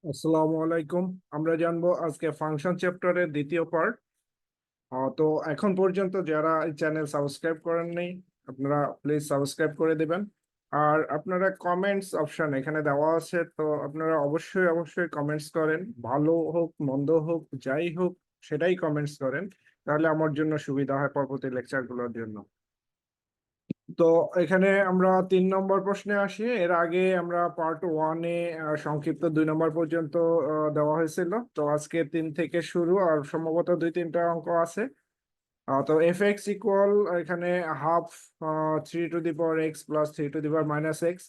আসসালামু আলাইকুম। আমরা জানবো আজকে ফাংশন চ্যাপ্টারের দ্বিতীয় পার্ট। তো এখন পর্যন্ত যারা এই চ্যানেল সাবস্ক্রাইব করেননি, আপনারা প্লিজ সাবস্ক্রাইব করে দেবেন। আর আপনারা কমেন্টস অপশন এখানে দেওয়া আছে, তো আপনারা অবশ্যই অবশ্যই কমেন্টস করেন, ভালো হোক মন্দ হোক যাই হোক সেটাই কমেন্টস করেন, তাহলে আমার জন্য সুবিধা হয় পরবর্তী লেকচারগুলোর জন্য। তো এখানে আমরা 3 নম্বর প্রশ্নে আসি। এর আগে আমরা পার্ট ওয়ানে সংক্ষিপ্ত 2 নম্বর পর্যন্ত দেওয়া হয়েছিল। তো আজকে 3 থেকে শুরু, আর সম্ভবত 2-3টা অঙ্ক আছে। তো এফ এক্স ইকুয়াল এখানে half 3 to the power x plus 3 to the power minus x,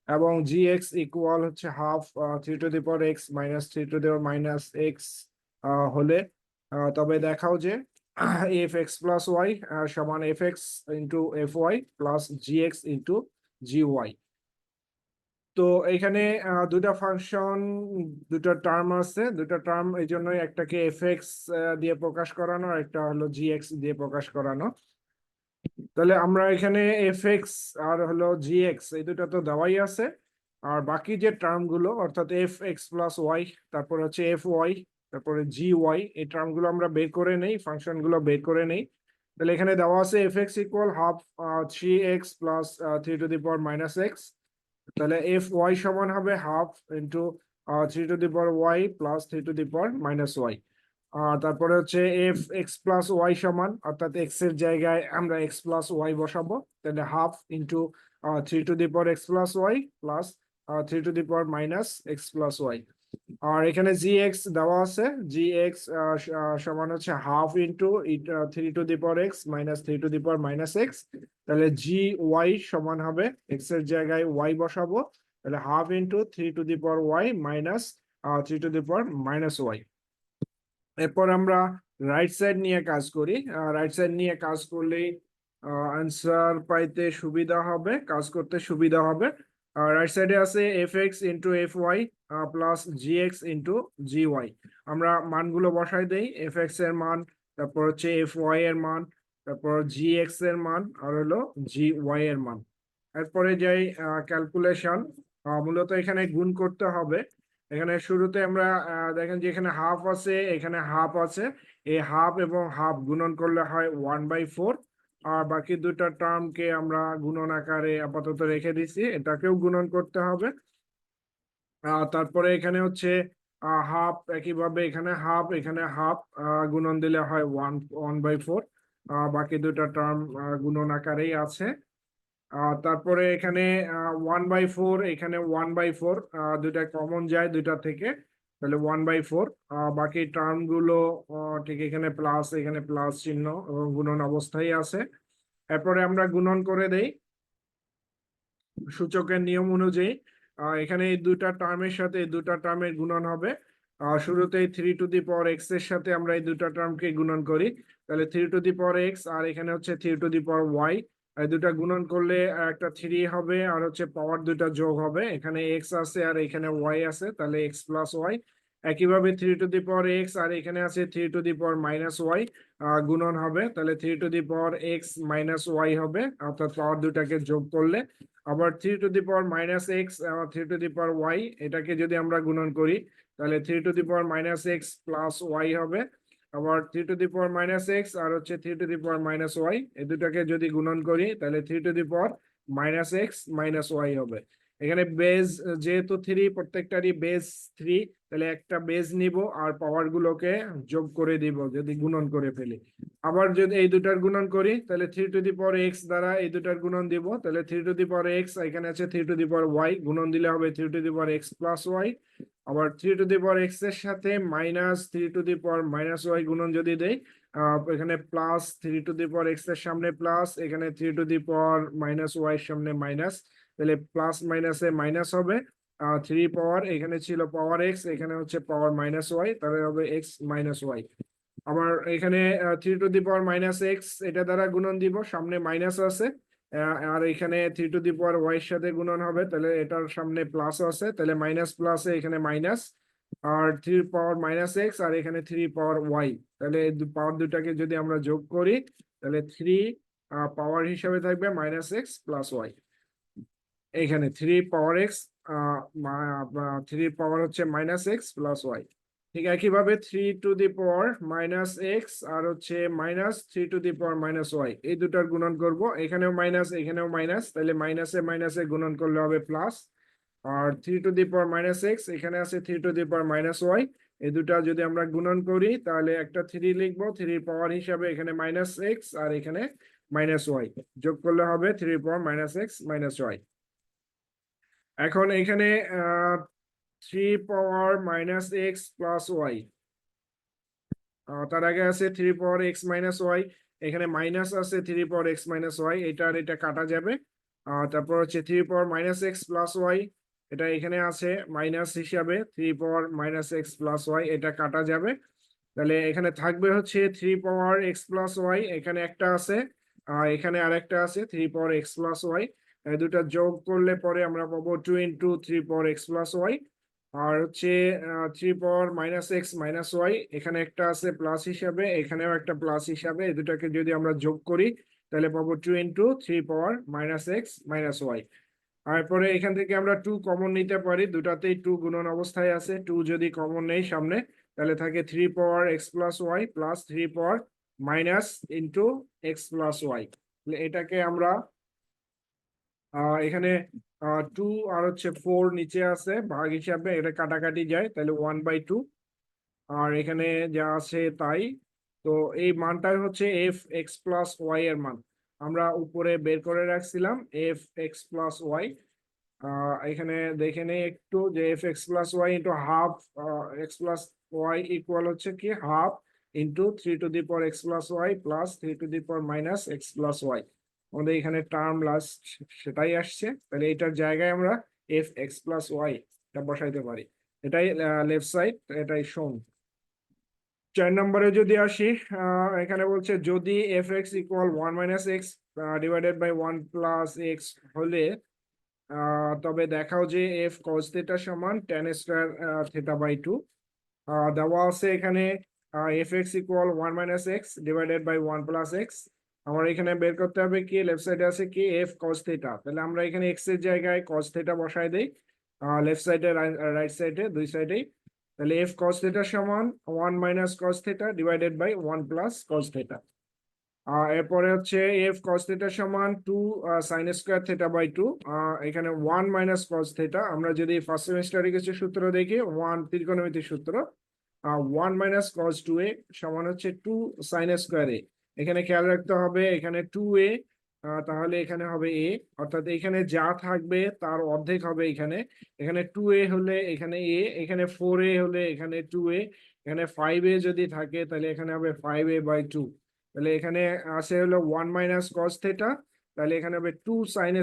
এবং জি এক্স ইকুয়াল হচ্ছে half 3 to the power x minus 3 to the power minus x হলে তবে দেখাও যে এফ এক্স প্লাস ওয়াই সমান f x into f y plus g x into g y. তো এখানে দুটা ফাংশন, দুটা টার্ম আছে, দুটা টার্ম এই জন্যই একটাকে এফ এক্স দিয়ে প্রকাশ করানো, আর একটা হলো জি এক্স দিয়ে প্রকাশ করানো। তাহলে আমরা এখানে এফ এক্স আর হলো জি এক্স এই দুটো তো দেওয়াই আছে, আর বাকি যে টার্ম গুলো অর্থাৎ এফ এক্স প্লাস ওয়াই, তারপর হচ্ছে এফ ওয়াই, তারপরে জি ওয়াই, এই টার্ম গুলো আমরা বের করে নেই, ফাংশন গুলো বের করে নেই। তাহলে এখানে দেওয়া আছে f x equal half 3x plus 3 to the power minus x. তাহলে এফ ওয়াই সমান হবে half into 3 to the power y plus 3 to the power minus y. তারপরে হচ্ছে এফ এক্স প্লাস ওয়াই সমান, অর্থাৎ এক্স এর জায়গায় আমরা এক্স প্লাস ওয়াই বসাবো, তাহলে half into 3 to the power x plus y plus 3 to the power minus x plus y. আর এখানে জি এক্স দেওয়া আছে, জি এক্স সমান হচ্ছে half into 3 to the power x minus 3 to the power minus x. তাহলে g Y সমান হবে, x এর জায়গায় ওয়াই বসাবো, তাহলে half into 3 to the power y minus 3 to the power minus y. এরপর আমরা রাইট সাইড নিয়ে কাজ করি। রাইট সাইড নিয়ে কাজ করলেই আনসার পাইতে সুবিধা হবে, কাজ করতে সুবিধা হবে। রাইট সাইডে আছে f x into f y plus g x into g y. আমরা মানগুলো বসাই দেই, এফ এক্স এর মান, তারপর হচ্ছে এফ ওয়াই এর মান, তারপর জি এক্স এর মান, আর হলো জি ওয়াই এর মান। এরপরে যাই ক্যালকুলেশন। মূলত এখানে গুণ করতে হবে। এখানে শুরুতে আমরা দেখেন যে এখানে হাফ আছে, এখানে হাফ আছে, এই হাফ এবং হাফ গুণন করলে হয় 1/4। আর বাকি দুটা টার্মকে আমরা গুণন আকারে আপাতত রেখে দিছি, এটাকেও গুণন করতে হবে। তারপরে এখানে হচ্ছে হাফ, একইভাবে এখানে হাফ এখানে হাফ গুণন দিলে হয় 1/4। বাকি দুটা টার্ম গুণন আকারেই আছে। তারপরে এখানে 1/4, এখানে 1/4, দুইটা কমন যায় দুইটা থেকে, তাহলে 1/4। বাকি টার্ম গুলো ঠিক এখানে প্লাস, এখানে প্লাস চিহ্ন এবং গুণন অবস্থায় আছে। এরপরে আমরা গুণন করে দেই সূচকের নিয়ম অনুযায়ী। এখানে এই দুটা টার্মের সাথে এই দুটা টার্মের গুণন হবে। শুরুতে 3 টু দি পাওয়ার এক্স এর সাথে আমরা এই দুটা টার্মকে গুণন করি, তাহলে 3 টু দি পাওয়ার এক্স, আর এখানে হচ্ছে 3 টু দি পাওয়ার ওয়াই। এই দুটা গুণন করলে একটা 3 হবে, আর হচ্ছে পাওয়ার দুটা যোগ হবে, এখানে এক্স আছে আর এখানে ওয়াই আছে, তাহলে এক্স প্লাস ওয়াই। একইভাবে 3 টু দি পাওয়ার এক্স, আর এখানে আছে 3 to the power minus y, গুণন হবে, তাহলে 3 to the power x minus y হবে, অর্থাৎ পাওয়ার দুটাকে যোগ করলে। আবার 3 to the power minus x, 3 to the power y, এটাকে যদি আমরা গুণন করি, তাহলে 3 to the power minus x plus y হবে। আবার 3 to the power minus x আর হচ্ছে 3 to the power minus y, এই দুটাকে যদি গুণন করি, তাহলে 3 to the power minus x minus y হবে। এখানে বেজ যেহেতু 3, প্রত্যেকটারই বেজ 3, তাহলে একটা বেজ নিব আর পাওয়ার গুলোকে যোগ করে দিব যদি গুণন করে ফেলি। আবার যদি এই দুটার গুণন করি, তাহলে 3 টু দি পাওয়ার এক্স দ্বারা এই দুটার গুণন দিব, তাহলে 3 টু দি পাওয়ার এক্স, এখানে আছে 3 টু দি পাওয়ার ওয়াই, গুণন দিলে হবে 3 to the power x plus y. আবার 3 টু দি পাওয়ার এক্স এর সাথে minus 3 to the power minus y গুণন যদি দেই, এখানে plus 3 to the power x এর সামনে প্লাস, এখানে 3 to the power minus y এর সামনে মাইনাস, তাহলে প্লাস মাইনাসে মাইনাস হবে। 3 পাওয়ার, এখানে ছিল পাওয়ার এক্স, এখানে হচ্ছে পাওয়ার মাইনাস ওয়াই, তাহলে হবে এক্স মাইনাস ওয়াই। আবার এখানে 3 to the power minus x, এটা দ্বারা গুণন দিব, সামনে মাইনাস আছে। আর এখানে 3 টু দি পাওয়ার ওয়াই এর সাথে গুণন হবে, তাহলে এটার সামনে প্লাস আছে, তাহলে মাইনাস প্লাসে এখানে মাইনাস। আর 3 পাওয়ার মাইনাস এক্স, আর এখানে 3 পাওয়ার ওয়াই, তাহলে পাওয়ার দুটাকে যদি আমরা যোগ করি, তাহলে 3 পাওয়ার হিসাবে থাকবে মাইনাস এক্স প্লাস ওয়াই। এখানে 3 পাওয়ার এক্স 3 পাওয়ার হচ্ছে মাইনাস এক্স প্লাস ওয়াই। ঠিক একইভাবে 3 to the power minus x আর হচ্ছে minus 3 to the power minus y, এই দুটার গুণন করব। এখানেও মাইনাস এখানেও মাইনাস, তাহলে মাইনাসে মাইনাসে গুণন করলে হবে প্লাস। আর 3 to the power minus x, এখানে আছে 3 to the power minus y, এই দুটা যদি আমরা গুণন করি তাহলে একটা 3 লিখবো, 3 পাওয়ার হিসাবে এখানে মাইনাস এক্স আর এখানে মাইনাস ওয়াই, যোগ করলে হবে 3 power minus x minus y. এখন এখানে 3 power minus x plus y, তার আগে আছে 3 পাওয়ার এক্স মাইনাস ওয়াই, এখানে মাইনাস আছে 3 পাওয়ার এক্স মাইনাস ওয়াই, এটা আর এটা কাটা যাবে। তারপর হচ্ছে 3 power minus x plus y, এটা এখানে আছে মাইনাস হিসাবে 3 power minus x plus y, এটা কাটা যাবে। তাহলে এখানে থাকবে হচ্ছে 3 পাওয়ার এক্স প্লাস ওয়াই, এখানে একটা আছে এখানে আরেকটা আছে 3 পাওয়ার এক্স প্লাস ওয়াই, দুটা যোগ করলে পরে আমরা পাবো 2 × 3 পাওয়ার এক্স প্লাস ওয়াই। আর হচ্ছে 3 power minus x minus y, এখানে একটা আছে প্লাস হিসাবে, এখানেও একটা প্লাস হিসাবে, এই দুটাকে যদি আমরা যোগ করি তাহলে পাবো 2 × 3 power minus x minus y. তারপরে এখান থেকে আমরা 2 কমন নিতে পারি, দুটাতেই 2 গুণন অবস্থায় আছে, 2 যদি কমন নেই সামনে তাহলে থাকে 3 power x plus y plus 3 power minus into x plus y. এটাকে আমরা এখানে 2 আর হচ্ছে 4 নিচে আছে ভাগ হিসাবে, এটা কাটাকাটি যায় তাহলে 1/2, আর এখানে যা আছে তাই। তো এই মানটাই হচ্ছে এফ এক্স প্লাস ওয়াই এর মান, আমরা উপরে বের করে রাখছিলাম এফ এক্স প্লাস ওয়াই। এখানে দেখে নেই একটু যে f x plus y into half x plus y equal হচ্ছে কি half into 3 to the power x plus y plus 3 to the power minus x plus y. আমাদের এখানে টার্ম লাস্ট সেটাই আসছে, তাহলে এটার জায়গায় আমরা এফ এক্স প্লাস ওয়াই এটা বসাইতে পারি, এটাই লেফট সাইড, এটাই শোন। 4 নম্বরে যদি আসি, এখানে বলছে যদি f x equal 1 - x divided by 1 + x হলে তবে দেখাও যে এফ কস থিটা সমান tan² θ/2। দেওয়া আছে এখানে f x equal 1 - x divided by 1 + x. আমার এখানে বের করতে হবে কি, লেফট সাইডে আছে কি এফ কস থিটা, তাহলে আমরা এখানে এক্স এর জায়গায় কস থিটা বসাই দেই, লেফট সাইডে রাইট সাইডে দুই সাইডেই। তাহলে এফ কস থিটা সমান 1 - cos θ ডিভাইডেড বাই 1 + cos θ। এরপরে হচ্ছে এফ কস থিটা সমান 2 sin² θ/2, এখানে 1 - cos θ। আমরা যদি ফার্স্ট সেমিস্টারে কিছু সূত্র দেখি, 1 ত্রিকোণমিতির সূত্র, 1 - cos2a সমান হচ্ছে 2 sin²a। এখানে খেয়াল রাখতে হবে এখানে 2a, তাহলে এখানে হবে a, অর্থাৎ এখানে যা থাকবে তার অর্ধেক হবে এখানে। এখানে 2a হলে এখানে a, এখানে 4a হলে এখানে 2a, এখানে 5a যদি থাকে তাহলে এখানে হবে 5a/2। তাহলে এখানে আছে হলো 1 - cos θ, তাহলে এখানে হবে 2 sin²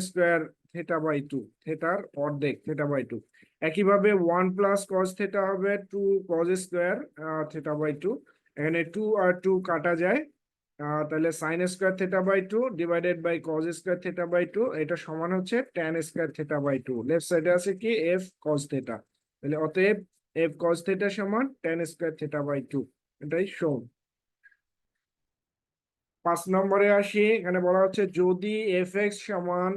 θ/2, থেটার অর্ধেক θ/2। একইভাবে 1 + cos θ হবে 2 cos² এখানে 2 আর 2 কাটা যায়, তাহলে sin² θ/2 ডিভাইডেড বাই cos² θ/2, এটা সমান হচ্ছে tan² θ/2। লেফট সাইডে আছে কি এফ cos θ, তাহলে অতএব এফ cos θ সমান tan² θ/2, এটাই শোন। 5 নম্বরে আসি, এখানে বলা হচ্ছে যদি এফ এক্স সমান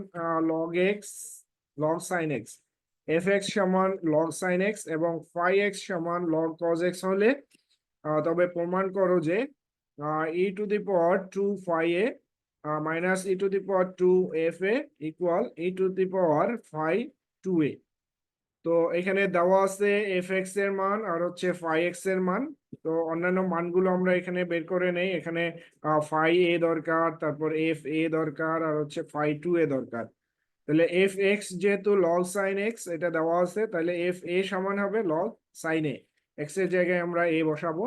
log sine x, F x সমান লগ সাইন এক্স এবং ফাই এক্স সমান লগ কজ এক্স হলে তবে প্রমাণ করো যে e⁻²φ minus e⁻²f equal e⁻φ2a। তো এখানে দেওয়া আছে এফ এক্স এর মান আর হচ্ছে ফাই এক্স এর মান। তো অন্যান্য মানগুলো আমরা এখানে বের করে নেই, এখানে ফাই এ দরকার, তারপর এফ এ দরকার, আর হচ্ছে φ2a দরকার। তাহলে এফ এক্স যেহেতু লগ সাইন এক্স এটা দেওয়া আছে, তাহলে এফ এ সমান হবে লগ সাইন এ, এক্স এর জায়গায় আমরা এ বসাবো।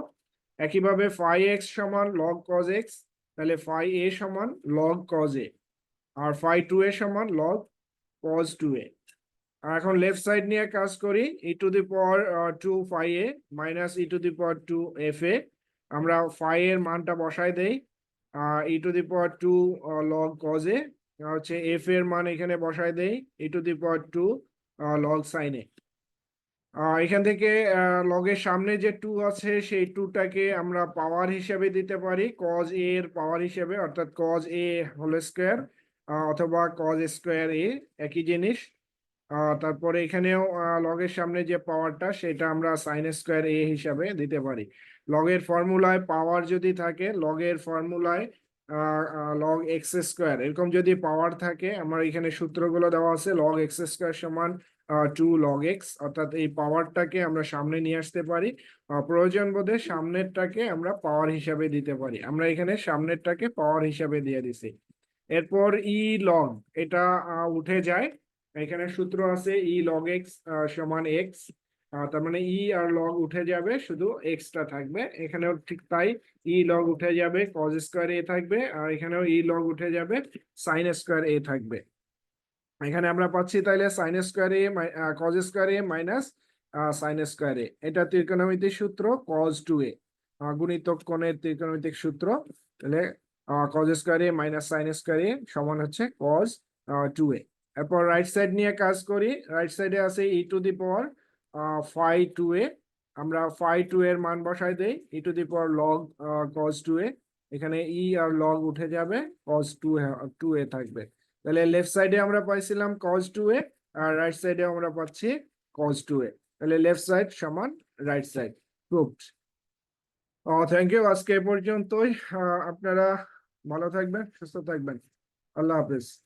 একইভাবে ফাই এক্স সমান লগ কজ এক্স, তাহলে ফাই এ সমান লগ কজ এ, আর φ2a সমান লগ কজ 2a। এখন লেফট সাইড নিয়ে কাজ করি, e⁻²φ মাইনাস e⁻²fa, আমরা ফাই এর মানটা বসাই দেই, e⁻² লগ কজ এ, হচ্ছে এফ এর মান এখানে বসাই দেই e⁻² লগ সাইন এ। এখান থেকে লগের সামনে যে 2 আছে সেই 2টাকে আমরা পাওয়ার হিসেবে দিতে পারি, কজ এ এর পাওয়ার হিসেবে, অর্থাৎ কজ এ হোল স্কোয়ার অথবা কজ² এ একই জিনিস। তারপরে এখানেও লগের সামনে যে পাওয়ারটা সেটা আমরা সাইন স্কোয়ার এ হিসাবে দিতে পারি। লগের ফর্মুলায় পাওয়ার যদি থাকে, লগের ফর্মুলায় লগ এক্স স্কোয়ার এরকম যদি পাওয়ার থাকে, আমার এখানে সূত্রগুলো দেওয়া আছে, লগ এক্স স্কোয়ার সমান 2 log x, অর্থাৎ এই পাওয়ারটাকে আমরা সামনে নিয়ে আসতে পারি। প্রয়োজন বোধে সামনেরটাকে আমরা পাওয়ার হিসাবে দিতে পারি। আমরা এখানে সামনেরটাকে পাওয়ার হিসাবে দিয়ে দিছি। এরপর ই লগ, এটা উঠে যায়। এখানে সূত্র আছে ই লগ এক্স সমান এক্স, তার মানে ই আর লগ উঠে যাবে, শুধু এক্সটা থাকবে। এখানেও ঠিক তাই, ই লগ উঠে যাবে, কজ স্কোয়ার এ থাকবে, আর এখানেও ই লগ উঠে যাবে, সাইন স্কোয়ার এ থাকবে। এখানে আমরা পাচ্ছি তাইলে সাইন স্কোয়ার এ কজ স্কোয়ার এ মাইনাস সাইন স্কোয়ার এ, এটা ত্রিকোণমিতিক সূত্র কজ টু এ, গুণিতক কোণের ত্রিকোণমিতিক সূত্র। তাহলে কজ স্কোয়ার এ মাইনাস সাইন স্কোয়ার এ সমান হচ্ছে কজ টু এ। এরপর রাইট সাইড নিয়ে কাজ করি। রাইট সাইডে আছে e to the power phi two a, আমরা ফাই টু এর মান বসাই দেই, e to the power log cos two a. এখানে ই আর লগ উঠে যাবে, কজ টু এ থাকবে। তাহলে লেফট সাইডে আমরা পাইছিলাম কজ টু এ, আর রাইট সাইডে আমরা পাচ্ছি কজ টু এ। তাহলে লেফট সাইড সমান right side, proved. Thank you, আজকে এ পর্যন্তই। আপনারা ভালো থাকবেন, সুস্থ থাকবেন। আল্লাহ হাফেজ।